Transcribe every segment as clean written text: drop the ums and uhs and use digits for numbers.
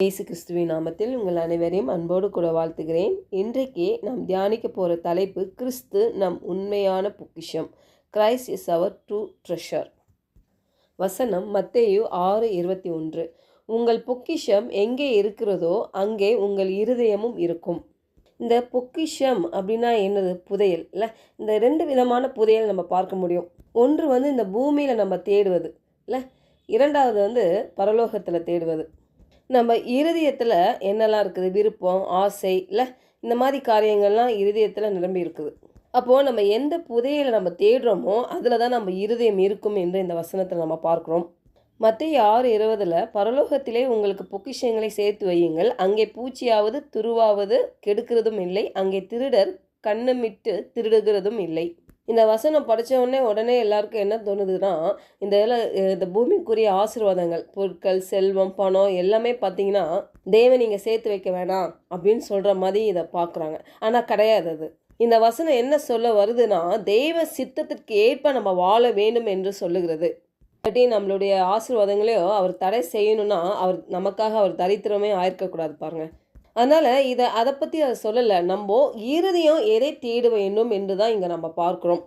இயேசு கிறிஸ்துவின் நாமத்தில் உங்கள் அனைவரையும் அன்போடு கூட வாழ்த்துகிறேன். இன்றைக்கு நாம் தியானிக்க போகிற தலைப்பு, கிறிஸ்து நம் உண்மையான பொக்கிஷம். கிரைஸ்ட் இஸ் அவர் ட்ரூ ட்ரெஷர். வசனம் மத்தேயு 6:21. உங்கள் பொக்கிஷம் எங்கே இருக்கிறதோ அங்கே உங்கள் இருதயமும் இருக்கும். இந்த பொக்கிஷம் அப்படின்னா என்னது? புதையல் இல்லை? இந்த ரெண்டு விதமான புதையல் நம்ம பார்க்க முடியும். ஒன்று இந்த பூமியில் நம்ம தேடுவது இல்லை, இரண்டாவது பரலோகத்தில் தேடுவது. நம்ம இருதயத்தில் என்னெல்லாம் இருக்குது? விருப்பம், ஆசை இல்லை, இந்த மாதிரி காரியங்கள்லாம் இருதயத்தில் நிரம்பி இருக்குது. அப்போது நம்ம எந்த புதையலை நம்ம தேடுறோமோ அதில் தான் நம்ம இருதயம் இருக்கும் என்று இந்த வசனத்தில் நம்ம பார்க்குறோம். மத்தேயு 6:20, பரலோகத்திலே உங்களுக்கு பொக்கிஷங்களை சேர்த்து வையுங்கள், அங்கே பூச்சியாவது துருவாவது கெடுக்கிறதும் இல்லை, அங்கே திருடர் கண்ணுமிட்டு திருடுகிறதும் இல்லை. இந்த வசனம் படித்த உடனே எல்லாருக்கும் என்ன தோணுதுன்னா, இந்த பூமிக்குரிய ஆசீர்வாதங்கள், பொருட்கள், செல்வம், பணம் எல்லாமே பார்த்தீங்கன்னா தேவன் நீங்கள் சேர்த்து வைக்க வேணாம் அப்படின்னு சொல்கிற மாதிரி இதை பார்க்குறாங்க. ஆனால் கிடையாது. அது இந்த வசனம் என்ன சொல்ல வருதுன்னா, தெய்வ சித்தத்திற்கு ஏற்ப நம்ம வாழ வேண்டும் என்று சொல்லுகிறது. நம்மளுடைய ஆசீர்வாதங்களையோ அவர் தடை செய்யணும்னா நமக்காக அவர் தரித்திரமே ஆயிருக்கக்கூடாது பாருங்கள். அதனால் அதை பற்றி அதை சொல்லலை. நம்ம இருதயம் எதை தேட வேண்டும் என்று தான் இங்கே நம்ம பார்க்குறோம்.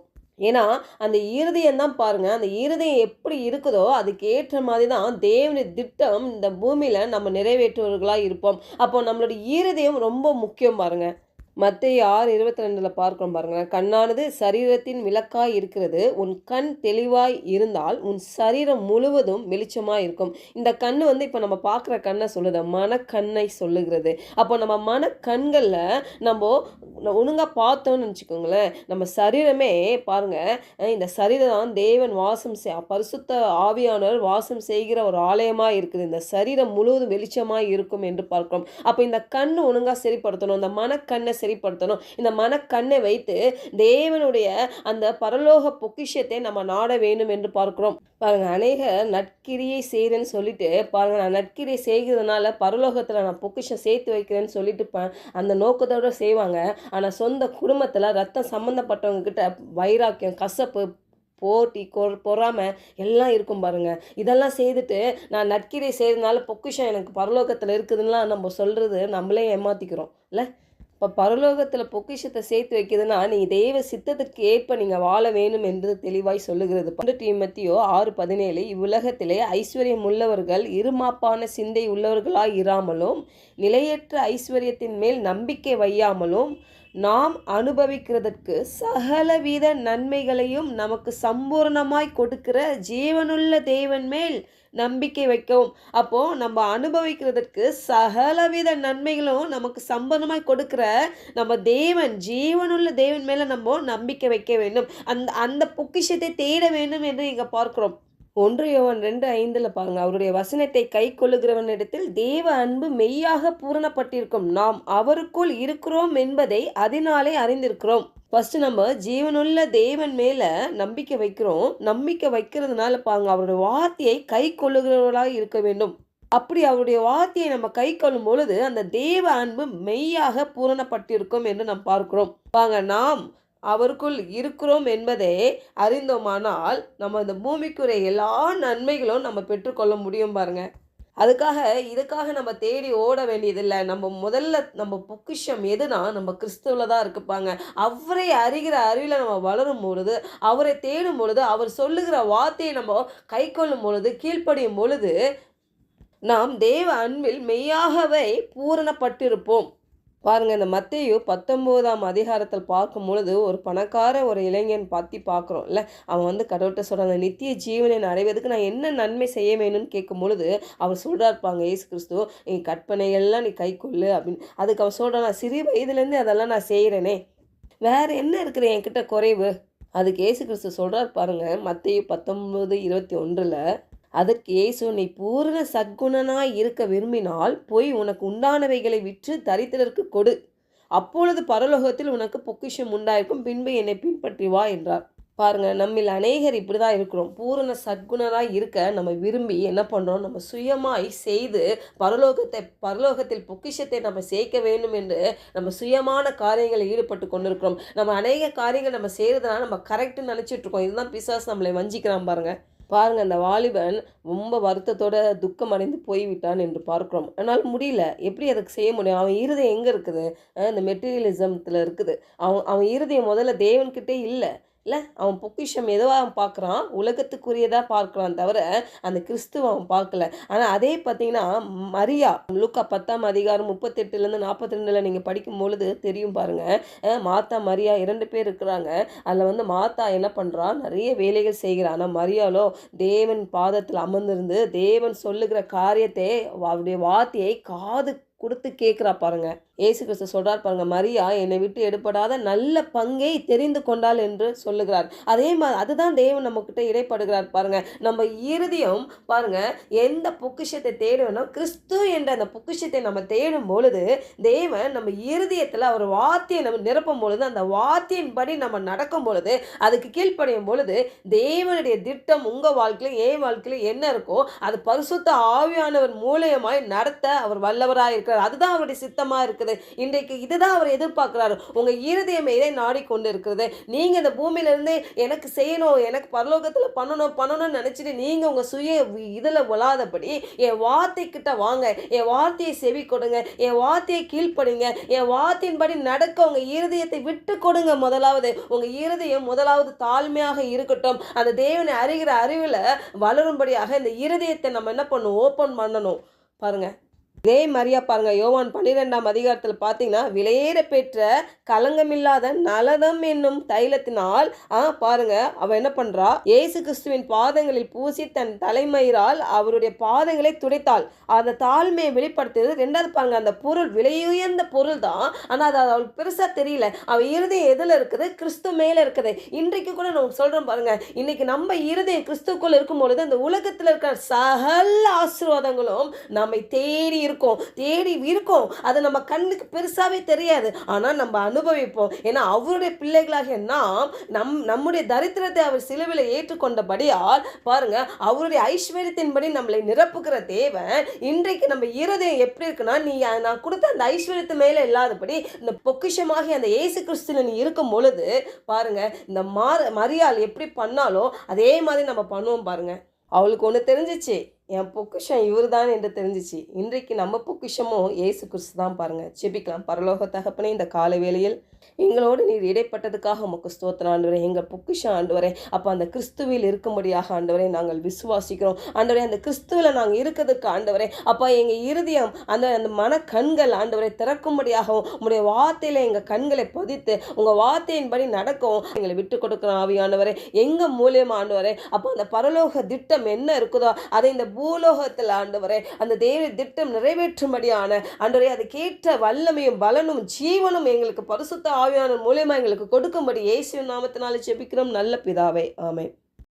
ஏன்னா அந்த இருதயம் தான் பாருங்கள், அந்த இருதயம் எப்படி இருக்குதோ அதுக்கு ஏற்ற மாதிரி தான் தேவனுடைய திட்டம் இந்த பூமியில் நம்ம நிறைவேற்றுவர்களாக இருப்போம். அப்போ நம்மளுடைய இருதயம் ரொம்ப முக்கியம் பாருங்கள். மத்தேயு 6:22 பார்க்கிறோம் பாருங்களேன். கண்ணானது சரீரத்தின் விளக்காய் இருக்கிறது, உன் கண் தெளிவாய் இருந்தால் உன் சரீரம் முழுவதும் வெளிச்சமாக இருக்கும். இந்த கண் இப்போ நம்ம பார்க்குற கண்ணை சொல்லுது, மனக்கண்ணை சொல்லுகிறது. அப்போ நம்ம மனக்கண்களில் நம்ம ஒழுங்காக பார்த்தோன்னு வச்சுக்கோங்களேன், நம்ம சரீரமே பாருங்கள், இந்த சரீரம் தான் தேவன் பரிசுத்த ஆவியானவர் வாசம் செய்கிற ஒரு ஆலயமாக இருக்குது. இந்த சரீரம் முழுவதும் வெளிச்சமாக இருக்கும் என்று பார்க்கிறோம். அப்போ இந்த கண் ஒழுங்காக சரிப்படுத்தணும், இந்த மனக்கண்ணை சரிப்படுத்தணும். இந்த மனக்கண்ணை வைத்து தேவனுடைய அந்த பரலோக பொக்கிஷத்தை நம்ம நாட வேண்டும் என்று பார்க்கிறோம். பாருங்க, அநேக நற்கிரியை செய்கிறேன்னு சொல்லிட்டு பாருங்க, நான் நற்கிரியை செய்கிறதுனால பரலோகத்தில் நான் பொக்கிஷம் சேர்த்து வைக்கிறேன்னு சொல்லிட்டு அந்த நோக்கத்தோடு செய்வாங்க. ஆனால் சொந்த குடும்பத்தில் ரத்தம் சம்மந்தப்பட்டவங்க கிட்ட வைராக்கியம், கசப்பு, போட்டி, பொறாமை எல்லாம் இருக்கும் பாருங்க. இதெல்லாம் செய்துட்டு நான் நற்கிரை செய்கிறதுனால பொக்கிஷம் எனக்கு பரலோகத்தில் இருக்குதுன்னா நம்ம சொல்கிறது நம்மளே ஏமாற்றிக்கிறோம் இல்லை? இப்போ பரலோகத்தில் பொக்கிஷத்தை சேர்த்து வைக்கிறதுனா நீங்கள் தெய்வ சித்தத்திற்கு ஏற்ப நீங்கள் வாழ வேண்டும் என்று தெளிவாய் சொல்லுகிறது. 1 தீமோத்தேயு 6:17, இவ்வுலகத்திலே ஐஸ்வர்யம் உள்ளவர்கள் இருமாப்பான சிந்தை உள்ளவர்களாய் இராமலும் நிலையற்ற ஐஸ்வர்யத்தின் மேல் நம்பிக்கை வையாமலும் நாம் அனுபவிக்கிறதற்கு சகலவித நன்மைகளையும் நமக்கு சம்பூர்ணமாய் கொடுக்கிற ஜீவனுள்ள தேவன் மேல் நம்பிக்கை வைக்கவும். அப்போது நம்ம அனுபவிக்கிறதுக்கு சகலவித நன்மைகளும் நமக்கு சம்பந்தமாய் கொடுக்குற நம்ம தேவன், ஜீவனுள்ள தேவன் மேலே நம்ம நம்பிக்கை வைக்க வேண்டும். அந்த பொக்கிஷத்தை தேட வேண்டும் என்று இங்கே பார்க்கிறோம். 1 யோவான் 2:5 பாருங்க, அவருடைய வசனத்தை கை கொள்ளுகிறவனிடத்தில் தேவ அன்பு மெய்யாக பூரணப்பட்டிருக்கும், நாம் அவருக்குள் இருக்கிறோம் என்பதை அதனாலே அறிந்திருக்கிறோம். ஃபர்ஸ்ட் நம்ம ஜீவனுள்ள தேவன் மேலே நம்பிக்கை வைக்கிறோம். நம்பிக்கை வைக்கிறதுனால பாருங்க, அவருடைய வார்த்தையை கை கொள்ளுகிறவர்களாக இருக்க வேண்டும். அப்படி அவருடைய வார்த்தையை நம்ம கை கொள்ளும் பொழுது அந்த தேவ அன்பு மெய்யாக பூரணப்பட்டிருக்கும் என்று நாம் பார்க்கிறோம். பாருங்க, நாம் அவருக்குள் இருக்கிறோம் என்பதை அறிந்தோமானால் நம்ம இந்த பூமிக்குரிய எல்லா நன்மைகளும் நம்ம பெற்றுக்கொள்ள முடியும் பாருங்க. இதுக்காக நம்ம தேடி ஓட வேண்டியதில்லை. நம்ம பொக்கிஷம் எதுனா நம்ம கிறிஸ்துவில் தான் இருக்குப்பாங்க. அவரை அறிகிற அறிவில் நம்ம வளரும் பொழுது, அவரை தேடும் பொழுது, அவர் சொல்லுகிற வார்த்தையை நம்ம கை கொள்ளும் பொழுது, கீழ்ப்படியும் பொழுது நாம் தேவ அன்பில் மெய்யாகவே பூரணப்பட்டிருப்போம். பாருங்கள், இந்த மத்தேயு 19 பார்க்கும் பொழுது ஒரு பணக்கார ஒரு இளைஞன் பற்றி பார்க்குறோம் இல்லை? அவன் கடவுள்கிட்ட சொல்கிறாங்க, நித்திய ஜீவனை அடைவதற்கு நான் என்ன நன்மை செய்ய வேணும்னு கேட்கும் பொழுது அவர் சொல்கிறாருப்பாங்க, இயேசு கிறிஸ்து, நீ கற்பனைகள்லாம் நீ கை கொள்ளு அப்படின்னு. அதுக்கு அவன் சொல்கிறான், நான் சிறு வயதுலேருந்து அதெல்லாம் நான் செய்கிறேனே, வேறு என்ன இருக்கிற என்கிட்ட குறைவு? அதுக்கு இயேசு கிறிஸ்து சொல்கிறார் பாருங்கள், மத்தேயு 19:21, அதற்கு இயேசு, நீ பூரண சத்குணனாய் இருக்க விரும்பினால் போய் உனக்கு உண்டானவைகளை விற்று தரித்திரருக்கு கொடு, அப்பொழுது பரலோகத்தில் உனக்கு பொக்கிஷம் உண்டாயிருக்கும், பின்பு என்னை பின்பற்றி வா என்றார். பாருங்க, நம்மில் அநேகர் இப்படி தான் இருக்கிறோம். பூரண சத்குணராய் இருக்க நம்ம விரும்பி என்ன பண்ணுறோம்? நம்ம சுயமாய் செய்து பரலோகத்தில் பொக்கிஷத்தை நம்ம சேர்க்க வேண்டும் என்று நம்ம சுயமான காரியங்களில் ஈடுபட்டு கொண்டிருக்கிறோம். நம்ம அநேக காரியங்கள் நம்ம செய்கிறதுனால நம்ம கரெக்டுன்னு நினச்சிட்டு இருக்கோம். இதுதான் பிசாசு நம்மளை வஞ்சிக்கிறான் பாருங்க. பாருங்க, அந்த வாலிபன் ரொம்ப வருத்தத்தோட துக்கம் அடைந்து போய்விட்டான் என்று பார்க்கிறோம். ஆனால் முடியல. எப்படி அதுக்கு செய்ய முடியும்? அவன் இருதயம் எங்க இருக்குது? இந்த மெட்டீரியலிசம்ல இருக்குது. அவன் அவன் இருதயம் முதல்ல தேவன்கிட்டே இல்ல. இல்ல, அவன் பொக்கிஷம் ஏதோ அவன் பார்க்குறான். உலகத்துக்குரியதா பார்க்குறான் தவிர, அந்த கிறிஸ்துவ அவன் பார்க்கல. ஆனா அதே பார்த்தீங்கன்னா, மரியா லூக்கா 10ஆம் அதிகாரம் 38லேருந்து 42ல நீங்க படிக்கும்பொழுது தெரியும் பாருங்க. மாத்தா, மரியா 2 பேர் இருக்கிறாங்க. அதில் வந்து மாத்தா என்ன பண்ணுறா, நிறைய வேலைகள் செய்கிறா. ஆனால் மரியாளோ தேவன் பாதத்தில் அமர்ந்திருந்து தேவன் சொல்லுகிற காரியத்தை, அவருடைய வார்த்தையை காது கொடுத்து கேட்குறா பாருங்க. இயேசு கிறிஸ்து சொல்றார் பாருங்க, மரியா என்னை விட்டு எடுபடாத நல்ல பங்கை தெரிந்து கொண்டாள் என்று சொல்லுகிறார். அதே மாதிரி அதுதான் தேவன் நம்ம கிட்ட இடைப்படுகிறார் பாருங்க. நம்ம இருதயம் பாருங்க, எந்த பொக்கிஷத்தை தேடுவோம், கிறிஸ்து என்ற அந்த பொக்கிஷத்தை நம்ம தேடும் பொழுது தேவன் நம்ம இருதயத்தில் அவர் வார்த்தையை நம்ம நிரப்பும் பொழுது, அந்த வார்த்தையின்படி நம்ம நடக்கும் பொழுது, அதுக்கு கீழ்ப்படையும் பொழுது தேவனுடைய திட்டம் உங்க வாழ்க்கையில என் வாழ்க்கையில என்ன இருக்கோ அது பரிசுத்த ஆவியானவர் மூலியமாய் நடத்த அவர் வல்லவராய் இருக்கிறார். அதுதான் அவருடைய சித்தமா இருக்குது. இன்றைக்கு இதுதான் அவர் எதிர்பார்க்கிறாரு. உங்க இருதயம் எதை நாடிக்கொண்டு இருக்கிறது? நீங்க இந்த பூமியில இருந்து எனக்கு செய்யணும், எனக்கு பரலோகத்துல பண்ணணும்னு நினைச்சிட்டு நீங்க உங்க சுய இதுல விழாதபடி என் வார்த்தை கிட்ட வாங்க, என் வார்த்தையை செவி கொடுங்க, என் வார்த்தையை கீழ்ப்படுங்க, என் வார்த்தையின்படி நடக்க உங்க இருதயத்தை விட்டு கொடுங்க. முதலாவது உங்க இருதயம் முதலாவது தாழ்மையாக இருக்கட்டும். அந்த தேவனை அறிகிற அறிவுல வளரும்படியாக இந்த இருதயத்தை நம்ம என்ன பண்ணணும், ஓப்பன் பண்ணணும் பாருங்க. இதே மரியா பாருங்க, யோவான் 12ஆம் அதிகாரத்தில் பார்த்தீங்கன்னா, விலையேற பெற்ற கலங்கமில்லாத நலதம் என்னும் தைலத்தினால் பாருங்க அவ என்ன பண்றா, இயேசு கிறிஸ்துவின் பாதங்களில் பூசி தன் தலைமயிரால் அவருடைய பாதங்களை துடைத்தாள். அந்த தாழ்மையை வெளிப்படுத்துறது. ரெண்டாவது பாருங்க, அந்த பொருள் விலையுயர்ந்த பொருள் தான், ஆனால் அது அவளுக்கு பெருசா தெரியல. அவ இருதயம் எதுல இருக்குது? கிறிஸ்து மேல இருக்குது. இன்றைக்கு கூட நான் சொல்றேன் பாருங்க, இன்னைக்கு நம்ம இருதயம் கிறிஸ்துக்குள்ள இருக்கும் பொழுது அந்த உலகத்தில் இருக்கிற சகல ஆசீர்வாதங்களும் நம்மை தேடி இருக்கோம். அது நம்ம கண்ணுக்கு பெருசாவே தெரியாது, ஆனா நம்ம அனுபவிப்போம். ஏன்னா அவருடைய பிள்ளைகளாகிய நாம் நம்முடைய தரித்திரத்தை அவர் சிலுவையில் ஏற்றுக்கொண்டபடியால் பாருங்க, அவருடைய ஐஸ்வர்யத்தின்படி நம்மளை நிரப்புகிற தேவன் இன்றைக்கு நம்ம இருதயம் எப்படி இருக்குன்னா, நான் கொடுத்த அந்த ஐஸ்வர்யத்து மேல இல்லாதபடி இந்த பொக்கிஷமாகி அந்த இயேசு கிறிஸ்துல நீ இருக்கும் பொழுது பாருங்க, இந்த மரியாள் எப்படி பண்ணாலோ அதே மாதிரி நம்ம பண்ணுவோம் பாருங்க. அவளுக்கு ஒன்று தெரிஞ்சிச்சு, என் பொக்கிஷம் இவர் தான் என்று தெரிஞ்சிச்சு. இன்றைக்கு நம்ம பொக்கிஷமும் இயேசு கிறிஸ்து தான் பாருங்க. ஜெபிக்கலாம். பரலோக தகப்பனே, இந்த காலை வேளையில் எங்களோடு நீர் இடைப்பட்டதுக்காக உமக்கு ஸ்தோத்திரம் ஆண்டவரே. எங்கள் பொக்கிஷம் ஆண்டவரே, அப்போ அந்த கிறிஸ்துவில் இருக்கும்படியாக ஆண்டவரே நாங்கள் விசுவாசிக்கிறோம் ஆண்டவரே. அந்த கிறிஸ்துவில் நாங்கள் இருக்கிறதுக்கு ஆண்டவரே, அப்போ எங்கள் இருதயம் அந்த மன கண்கள் ஆண்டவரை திறக்கும்படியாகவும் உங்களுடைய வார்த்தையில் எங்கள் கண்களை பதித்து உங்கள் வார்த்தையின்படி நடக்கவும் எங்களை விட்டு கொடுக்குறோம் ஆவியானவரே. எங்கள் மூலியமாக ஆண்டவரே, அப்போ அந்த பரலோக திட்டம் என்ன இருக்குதோ அதை இந்த பூலோகத்தில் ஆண்டவரே அந்த தேவ திட்டம் நிறைவேற்றும்படியான ஆண்டவரே அதுக்கேற்ற வல்லமையும் பலனும் ஜீவனும் எங்களுக்கு பரிசுத்த ஆவியானவர் மூலமா எங்களுக்கு கொடுக்கும்படி இயேசுவின் நாமத்தினாலே ஜெபிக்கிறோம் நல்ல பிதாவே, ஆமென்.